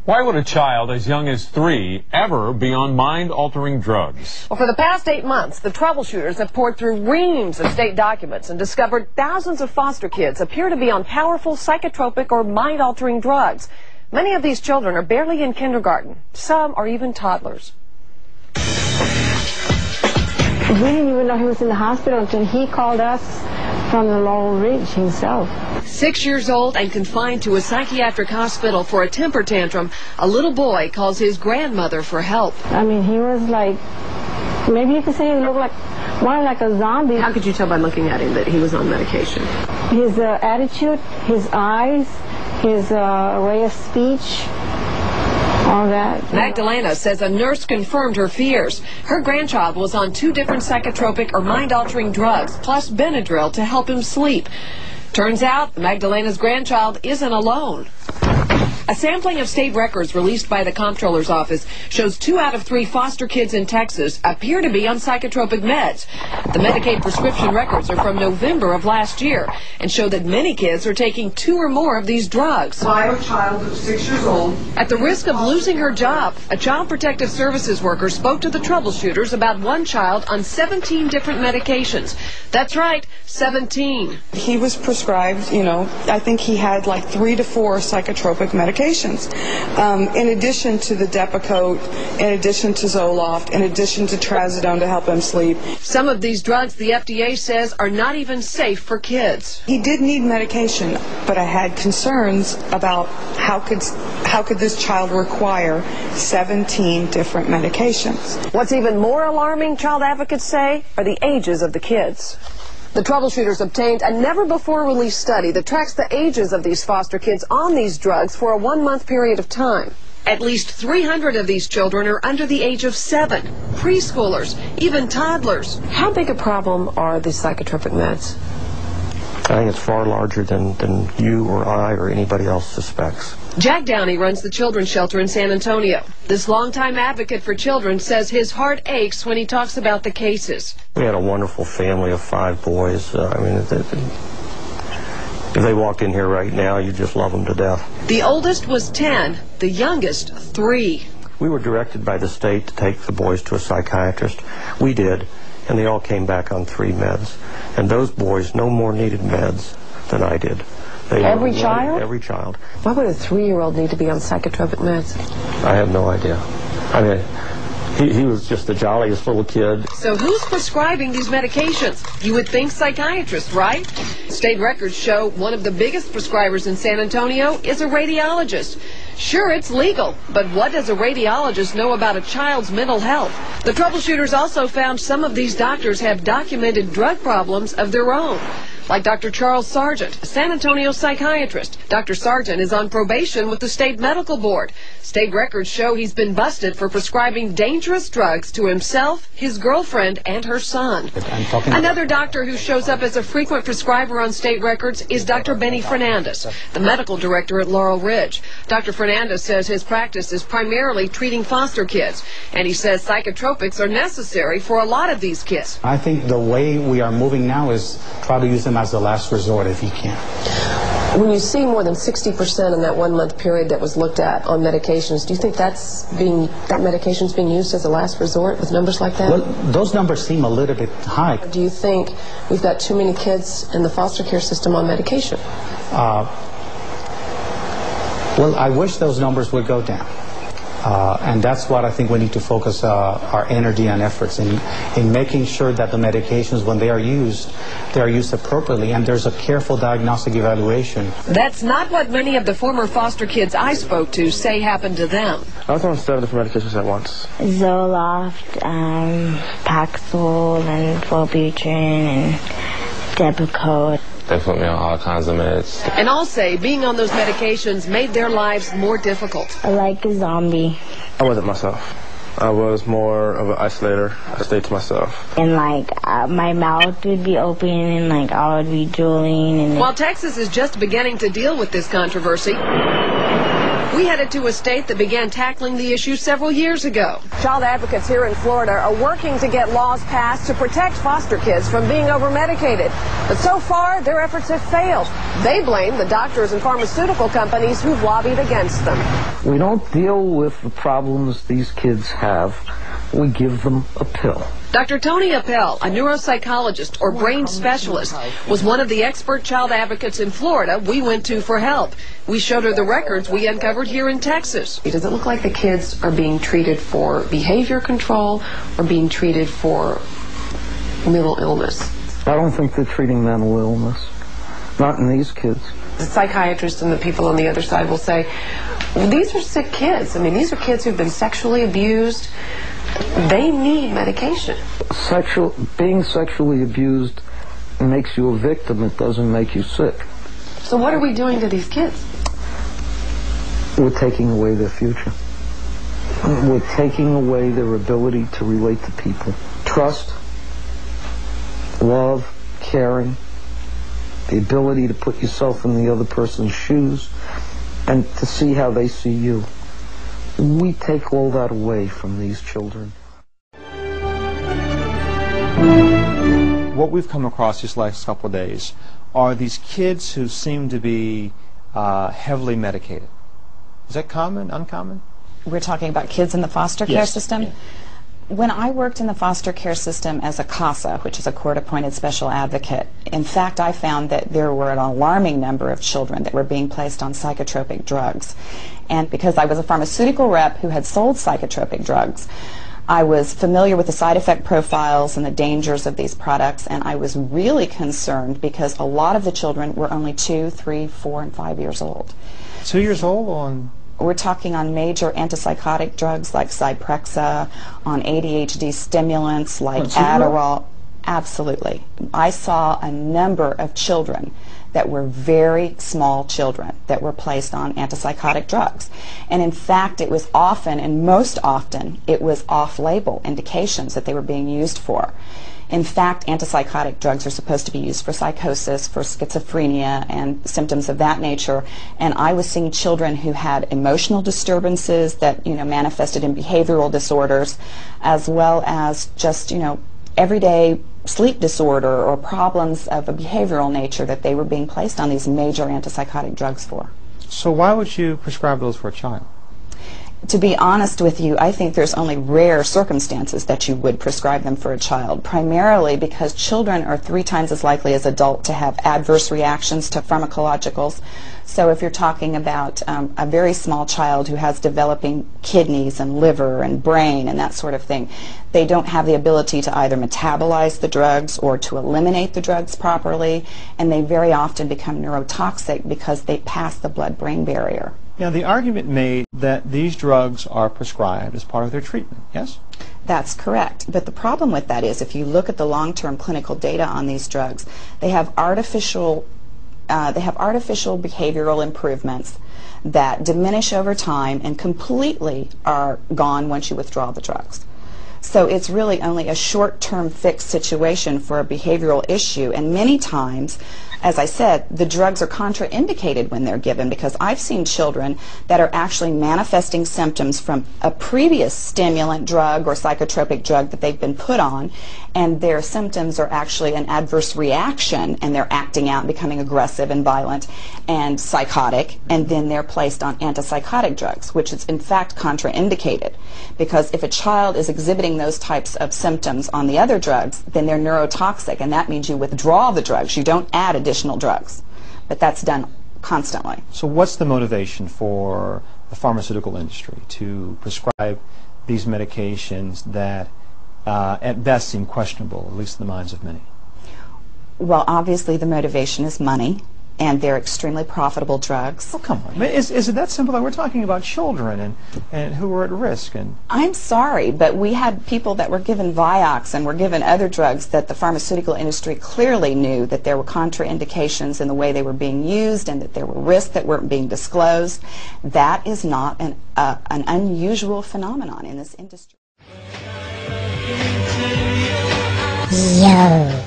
Why would a child as young as 3 ever be on mind-altering drugs? Well, for the past 8 months, the troubleshooters have poured through reams of state documents and discovered thousands of foster kids appear to be on powerful psychotropic or mind-altering drugs. Many of these children are barely in kindergarten. Some are even toddlers. We didn't even know he was in the hospital until he called us from the Laurel Ridge himself. 6 years old and confined to a psychiatric hospital for a temper tantrum, a little boy calls his grandmother for help. I mean, he was like, maybe you could say he looked more like a zombie. How could you tell by looking at him that he was on medication? His attitude, his eyes, his way of speech, all that. Magdalena says a nurse confirmed her fears. Her grandchild was on 2 different psychotropic or mind-altering drugs, plus Benadryl to help him sleep. Turns out Magdalena's grandchild isn't alone. A sampling of state records released by the Comptroller's Office shows 2 out of 3 foster kids in Texas appear to be on psychotropic meds. The Medicaid prescription records are from November of last year and show that many kids are taking 2 or more of these drugs. I have a child who's 6 years old. At the risk of losing her job, a Child Protective Services worker spoke to the troubleshooters about one child on 17 different medications. That's right, 17. He was prescribed, I think he had like 3 to 4 psychotropic medications. In addition to the Depakote, in addition to Zoloft, in addition to Trazodone to help him sleep. Some of these drugs, the FDA says, are not even safe for kids. He did need medication, but I had concerns about how could this child require 17 different medications. What's even more alarming, child advocates say, are the ages of the kids. The troubleshooters obtained a never-before-released study that tracks the ages of these foster kids on these drugs for a 1-month period of time. At least 300 of these children are under the age of 7, preschoolers, even toddlers. How big a problem are these psychotropic meds? I think it's far larger than you or I or anybody else suspects. Jack Downey runs the children's shelter in San Antonio. This longtime advocate for children says his heart aches when he talks about the cases. We had a wonderful family of 5 boys. If they walked in here right now, you'd just love them to death. The oldest was 10, the youngest 3. We were directed by the state to take the boys to a psychiatrist. We did, and they all came back on 3 meds. And those boys no more needed meds than I did. Every child? Every child. Why would a 3-year-old need to be on psychotropic meds? I have no idea. I mean, he was just the jolliest little kid. So who's prescribing these medications? You would think psychiatrists, right? State records show one of the biggest prescribers in San Antonio is a radiologist. Sure, it's legal, but what does a radiologist know about a child's mental health? The troubleshooters also found some of these doctors have documented drug problems of their own, like Dr. Charles Sargent, a San Antonio psychiatrist. Dr. Sargent is on probation with the state medical board. State records show he's been busted for prescribing dangerous drugs to himself, his girlfriend, and her son. Another doctor who shows up as a frequent prescriber on state records is Dr. Benny Fernandez, the medical director at Laurel Ridge. Dr. Fernandez says his practice is primarily treating foster kids, and he says psychotropics are necessary for a lot of these kids. I think the way we are moving now is try to use them as a last resort if you can. When you see more than 60% in that 1-month period that was looked at on medications, do you think that medication's being used as a last resort with numbers like that? Well, those numbers seem a little bit high. Do you think we've got too many kids in the foster care system on medication? Well, I wish those numbers would go down. And that's what I think we need to focus our energy and efforts in making sure that the medications, when they are used appropriately, and there's a careful diagnostic evaluation. That's not what many of the former foster kids I spoke to say happened to them. I was on 7 different medications at once. Zoloft, Paxil, and Wellbutrin, and Depakote. They put me on all kinds of meds. And all say being on those medications made their lives more difficult. Like a zombie. I wasn't myself. I was more of an isolator. I stayed to myself. And my mouth would be open and I would be drooling. And while Texas is just beginning to deal with this controversy, We headed to a state that began tackling the issue several years ago. Child advocates here in Florida are working to get laws passed to protect foster kids from being over-medicated. But so far, their efforts have failed. They blame the doctors and pharmaceutical companies who've lobbied against them. We don't deal with the problems these kids have. We give them a pill. Dr. Tony Appel, a neuropsychologist or brain specialist, was one of the expert child advocates in Florida we went to for help. We showed her the records we uncovered here in Texas. Does it look like the kids are being treated for behavior control or being treated for mental illness? I don't think they're treating mental illness. Not in these kids. The psychiatrists and the people on the other side will say, well, these are sick kids. I mean, these are kids who've been sexually abused. They need medication. Being sexually abused makes you a victim. It doesn't make you sick. So what are we doing to these kids? We're taking away their future. We're taking away their ability to relate to people. Trust, love, caring, the ability to put yourself in the other person's shoes and to see how they see you. We take all that away from these children. What we've come across these last couple of days are these kids who seem to be heavily medicated. Is that common, uncommon? We're talking about kids in the foster care system? Yeah. When I worked in the foster care system as a CASA, which is a court-appointed special advocate, in fact, I found that there were an alarming number of children that were being placed on psychotropic drugs. And because I was a pharmaceutical rep who had sold psychotropic drugs, I was familiar with the side effect profiles and the dangers of these products, and I was really concerned because a lot of the children were only 2, 3, 4, and 5 years old. 2 years old on... We're talking on major antipsychotic drugs like Zyprexa, on ADHD stimulants like Adderall. Absolutely. I saw a number of children that were very small children that were placed on antipsychotic drugs. And in fact, it was often, and most often, it was off-label indications that they were being used for. In fact, antipsychotic drugs are supposed to be used for psychosis, for schizophrenia, and symptoms of that nature. And I was seeing children who had emotional disturbances that, manifested in behavioral disorders, as well as just, everyday sleep disorder or problems of a behavioral nature that they were being placed on these major antipsychotic drugs for. So why would you prescribe those for a child? To be honest with you, I think there's only rare circumstances that you would prescribe them for a child, primarily because children are 3 times as likely as adults to have adverse reactions to pharmacologicals. So if you're talking about a very small child who has developing kidneys and liver and brain and that sort of thing, they don't have the ability to either metabolize the drugs or to eliminate the drugs properly, and they very often become neurotoxic because they pass the blood-brain barrier. Now, the argument made that these drugs are prescribed as part of their treatment, yes? That's correct. But the problem with that is if you look at the long-term clinical data on these drugs, they have artificial behavioral improvements that diminish over time and completely are gone once you withdraw the drugs. So it's really only a short-term fixed situation for a behavioral issue, and many times, as I said, the drugs are contraindicated when they're given, because I've seen children that are actually manifesting symptoms from a previous stimulant drug or psychotropic drug that they've been put on, and their symptoms are actually an adverse reaction, and they're acting out, becoming aggressive and violent and psychotic, and then they're placed on antipsychotic drugs, which is in fact contraindicated, because if a child is exhibiting those types of symptoms on the other drugs, then they're neurotoxic, and that means you withdraw the drugs. You don't add additional drugs, but that's done constantly. So what's the motivation for the pharmaceutical industry to prescribe these medications that at best seem questionable, at least in the minds of many? Well, obviously the motivation is money, and they're extremely profitable drugs. Oh, come on. Is it that simple? We're talking about children and who are at risk. And I'm sorry, but we had people that were given Vioxx and were given other drugs that the pharmaceutical industry clearly knew that there were contraindications in the way they were being used and that there were risks that weren't being disclosed. That is not an unusual phenomenon in this industry. Yo.